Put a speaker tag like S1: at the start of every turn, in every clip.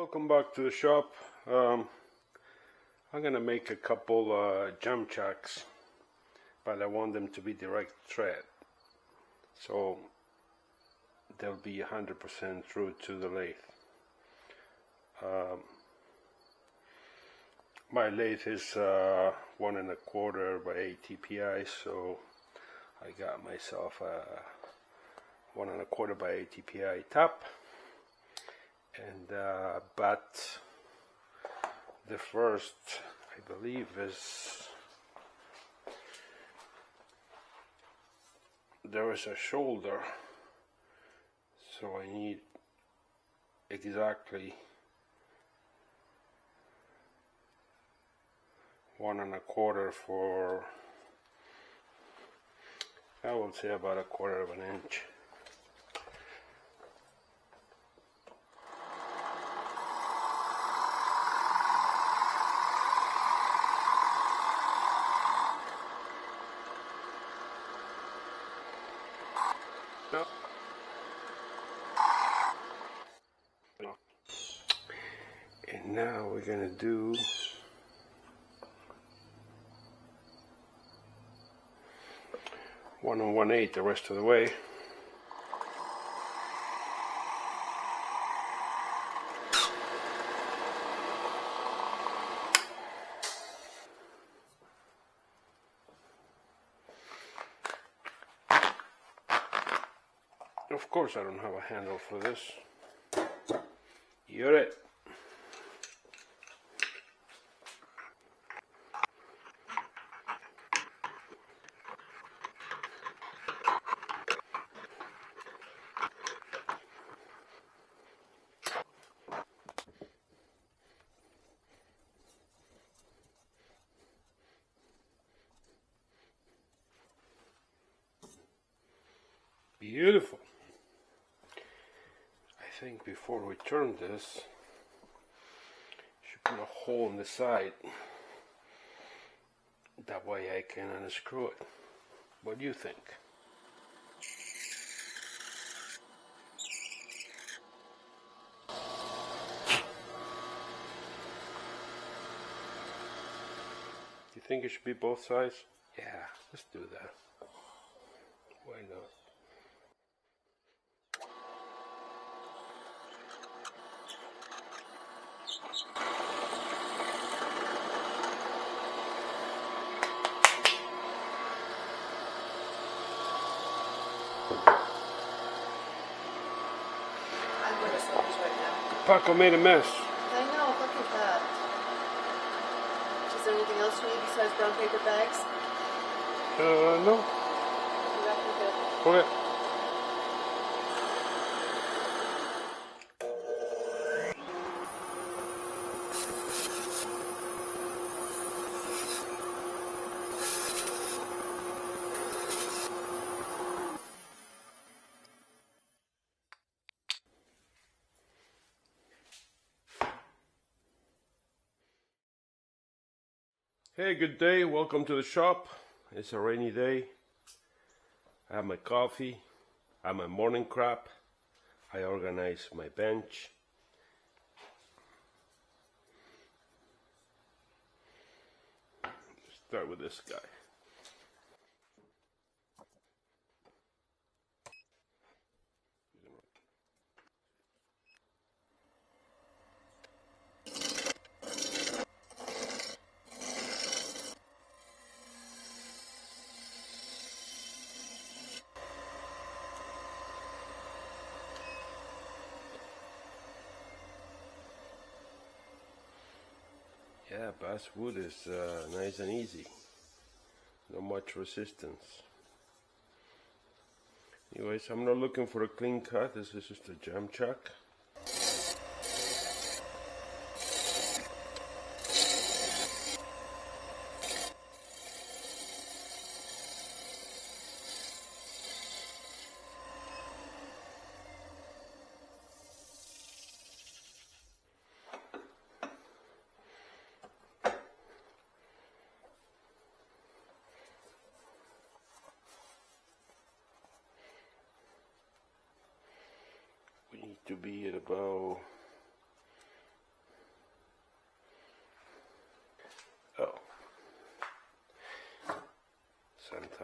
S1: Welcome back to the shop. I'm gonna make a couple jump jacks, but I want them to be direct thread, so they'll be 100% true to the lathe. My lathe is 1¼ by 8 TPI, so I got myself a 1¼ by 8 TPI top. And but the first, I believe, is there is a shoulder, so I need exactly 1¼ for, I would say, about 1/4 inch. And now we're gonna do one and 1/8 the rest of the way. Of course, I don't have a handle for this. You're it. Beautiful. I think before we turn this, should put a hole in the side. That way I can unscrew it. What do you think? Do you think it should be both sides? Yeah, let's do that. Why not? Paco made a mess.
S2: I know, look at that. Is there anything else you need besides brown paper bags?
S1: No. Okay. Hey, good day. Welcome to the shop. It's a rainy day. I have my coffee. I have my morning crap. I organize my bench. Let's start with this guy. Yeah, basswood is nice and easy. Not much resistance. Anyways, I'm not looking for a clean cut. This is just a jump jack. We need to be at about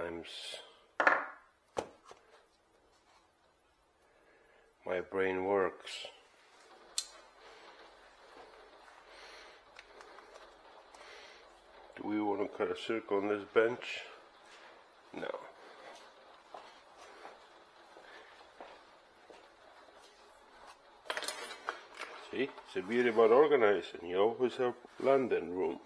S1: sometimes my brain works. Do we want to cut a circle on this bench? No. See, it's the beauty about organizing. You always have landing room.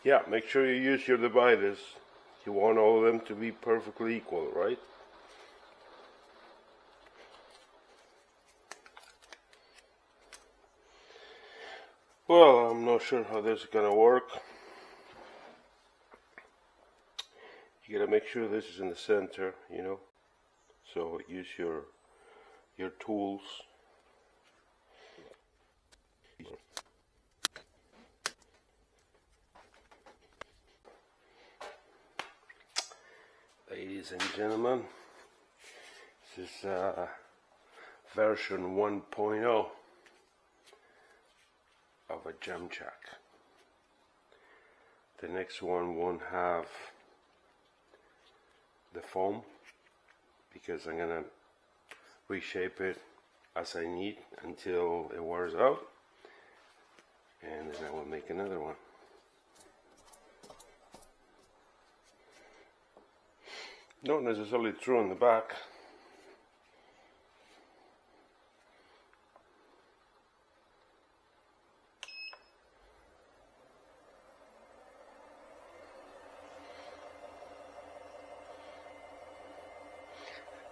S1: Yeah, make sure you use your dividers. You want all of them to be perfectly equal, right? Well, I'm not sure how this is gonna work. You gotta make sure this is in the center, you know. So use your tools. Ladies and gentlemen, this is version 1.0 of a jam jack. The next one won't have the foam because I'm gonna reshape it as I need until it wears out, and then I will make another one. Not necessarily true on the back.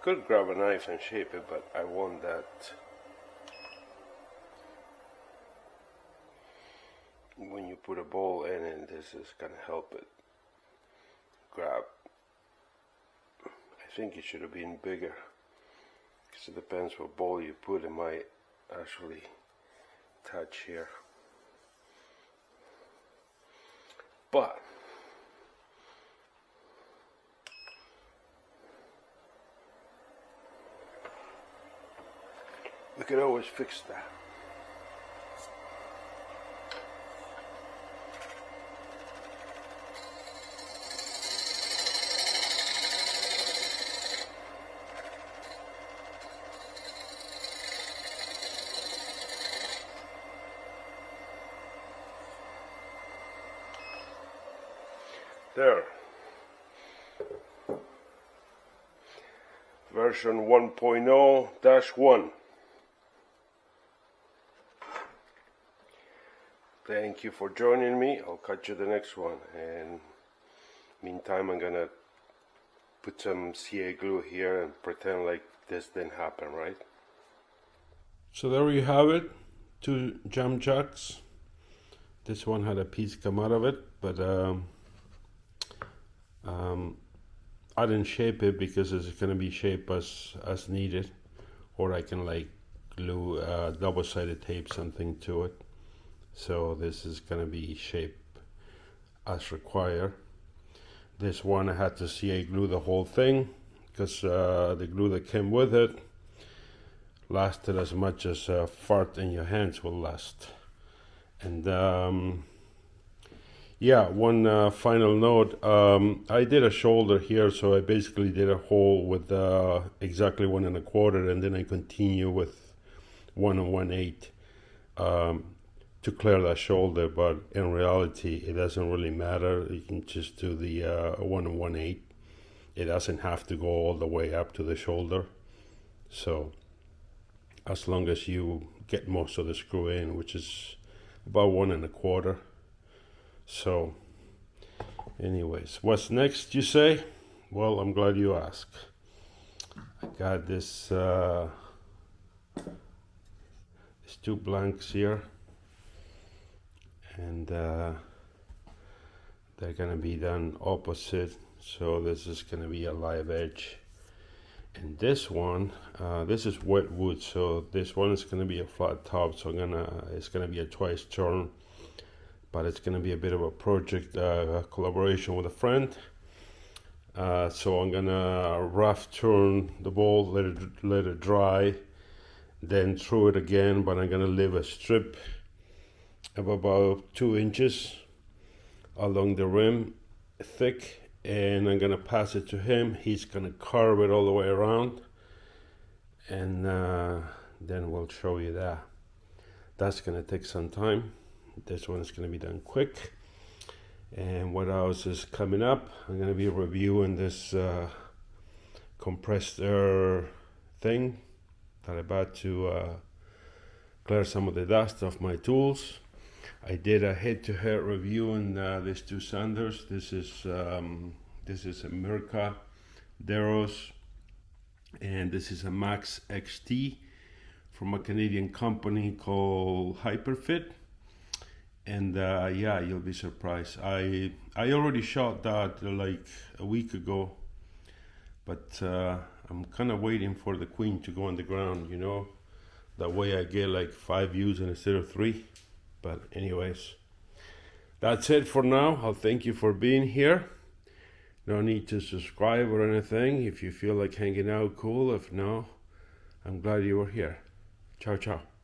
S1: Could grab a knife and shape it, but I want that when you put a ball in it, this is gonna help it grab. I think it should have been bigger because it depends what ball you put. It might actually touch here, but we could always fix that. There. Version 1.0-1. Thank you for joining me. I'll catch you the next one. And meantime, I'm gonna put some CA glue here and pretend like this didn't happen, right? So there you have it. 2 jam jacks. This one had a piece come out of it, but I didn't shape it because it's gonna be shaped as needed, or I can like glue double-sided tape something to it. So this is gonna be shaped as required. This one I had to CA glue the whole thing because the glue that came with it lasted as much as a fart in your hands will last. And yeah, one final note. I did a shoulder here, so I basically did a hole with exactly 1 1/4, and then I continue with 1 1/8 to clear that shoulder. But in reality, it doesn't really matter. You can just do the 1 1/8. It doesn't have to go all the way up to the shoulder. So as long as you get most of the screw in, which is about 1 1/4. So anyways, what's next, you say? Well, I'm glad you asked. I got this these 2 blanks here, and they're gonna be done opposite, so this is gonna be a live edge. And this one, this is wet wood, so this one is gonna be a flat top, so it's gonna be a twice turn, but it's gonna be a bit of a project, collaboration with a friend. So I'm gonna rough turn the ball, let it dry, then throw it again, but I'm gonna leave a strip of about 2 inches along the rim, thick, and I'm gonna pass it to him. He's gonna carve it all the way around, and then we'll show you that. That's gonna take some time. This one's gonna be done quick. And what else is coming up? I'm gonna be reviewing this compressed air thing that I'm about to clear some of the dust off my tools. I did a head-to-head review on these two sanders. This is a Mirka Deros, and this is a Max XT from a Canadian company called Hyperfit. And yeah, you'll be surprised. I already shot that like a week ago, but I'm kind of waiting for the queen to go on the ground, you know. That way I get like 5 views instead of 3. But anyways, that's it for now. I'll thank you for being here. No need to subscribe or anything. If you feel like hanging out, cool. If no, I'm glad you were here. Ciao, ciao.